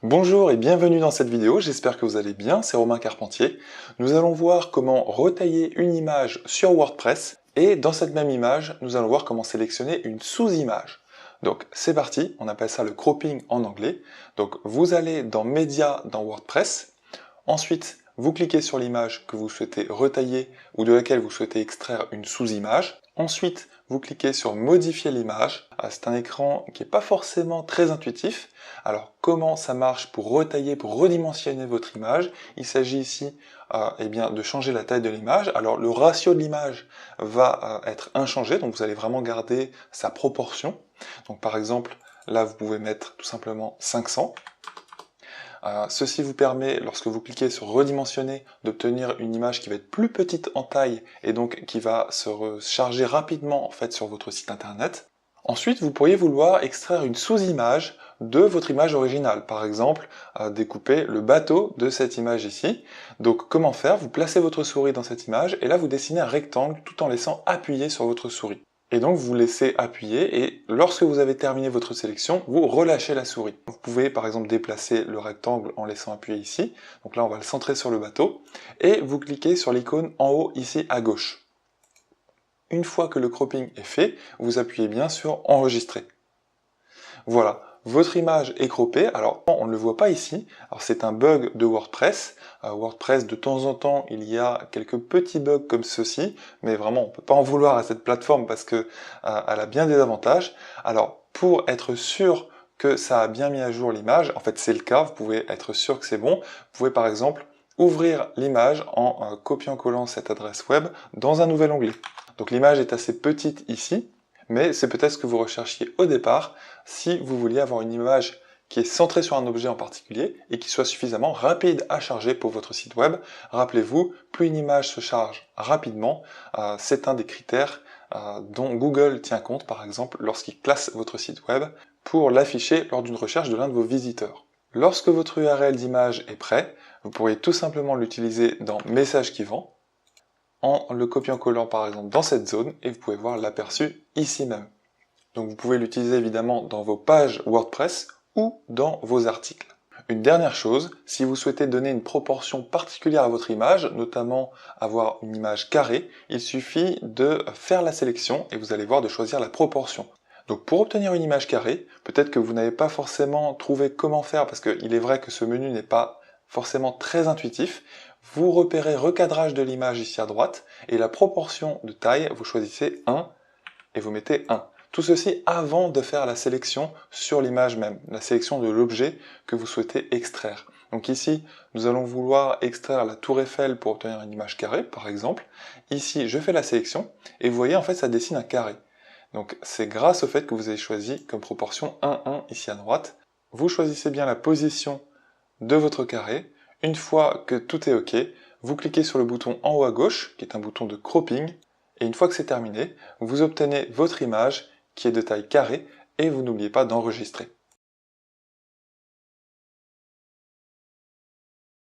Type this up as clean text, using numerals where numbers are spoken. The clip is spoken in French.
Bonjour et bienvenue dans cette vidéo, j'espère que vous allez bien, c'est Romain Carpentier. Nous allons voir comment retailler une image sur WordPress et dans cette même image, nous allons voir comment sélectionner une sous-image. Donc c'est parti, on appelle ça le cropping en anglais. Donc vous allez dans Médias dans WordPress, ensuite vous cliquez sur l'image que vous souhaitez retailler ou de laquelle vous souhaitez extraire une sous-image. Ensuite, vous cliquez sur modifier l'image. C'est un écran qui n'est pas forcément très intuitif. Alors comment ça marche pour retailler, pour redimensionner votre image? Il s'agit ici de changer la taille de l'image. Alors le ratio de l'image va être inchangé, donc vous allez vraiment garder sa proportion. Donc par exemple, là vous pouvez mettre tout simplement 500. Ceci vous permet, lorsque vous cliquez sur redimensionner, d'obtenir une image qui va être plus petite en taille et donc qui va se recharger rapidement en fait sur votre site internet. Ensuite, vous pourriez vouloir extraire une sous-image de votre image originale. Par exemple, découper le bateau de cette image ici. Donc comment faire? Vous placez votre souris dans cette image et là vous dessinez un rectangle tout en laissant appuyer sur votre souris. Et donc vous laissez appuyer et lorsque vous avez terminé votre sélection, vous relâchez la souris. Vous pouvez par exemple déplacer le rectangle en laissant appuyer ici. Donc là on va le centrer sur le bateau. Et vous cliquez sur l'icône en haut ici à gauche. Une fois que le cropping est fait, vous appuyez bien sur enregistrer. Voilà. Votre image est croppée, alors on ne le voit pas ici, alors c'est un bug de WordPress. WordPress, de temps en temps, il y a quelques petits bugs comme ceci, mais vraiment on ne peut pas en vouloir à cette plateforme parce que elle a bien des avantages. Alors pour être sûr que ça a bien mis à jour l'image, en fait c'est le cas, vous pouvez être sûr que c'est bon, vous pouvez par exemple ouvrir l'image en copiant-collant cette adresse web dans un nouvel onglet. Donc l'image est assez petite ici, mais c'est peut-être ce que vous recherchiez au départ si vous vouliez avoir une image qui est centrée sur un objet en particulier et qui soit suffisamment rapide à charger pour votre site web. Rappelez-vous, plus une image se charge rapidement, c'est un des critères dont Google tient compte par exemple lorsqu'il classe votre site web pour l'afficher lors d'une recherche de l'un de vos visiteurs. Lorsque votre URL d'image est prêt, vous pourriez tout simplement l'utiliser dans Message qui vend, en le copiant-collant par exemple dans cette zone et vous pouvez voir l'aperçu ici même. Donc vous pouvez l'utiliser évidemment dans vos pages WordPress ou dans vos articles. Une dernière chose, si vous souhaitez donner une proportion particulière à votre image, notamment avoir une image carrée, il suffit de faire la sélection et vous allez voir de choisir la proportion. Donc pour obtenir une image carrée, peut-être que vous n'avez pas forcément trouvé comment faire parce qu'il est vrai que ce menu n'est pas forcément très intuitif. Vous repérez recadrage de l'image ici à droite et la proportion de taille, vous choisissez 1 et vous mettez 1. Tout ceci avant de faire la sélection sur l'image même, la sélection de l'objet que vous souhaitez extraire. Donc ici, nous allons vouloir extraire la tour Eiffel pour obtenir une image carrée, par exemple. Ici, je fais la sélection et vous voyez en fait ça dessine un carré. Donc c'est grâce au fait que vous avez choisi comme proportion 1, 1 ici à droite. Vous choisissez bien la position de votre carré. Une fois que tout est OK, vous cliquez sur le bouton en haut à gauche, qui est un bouton de cropping, et une fois que c'est terminé, vous obtenez votre image qui est de taille carrée, et vous n'oubliez pas d'enregistrer.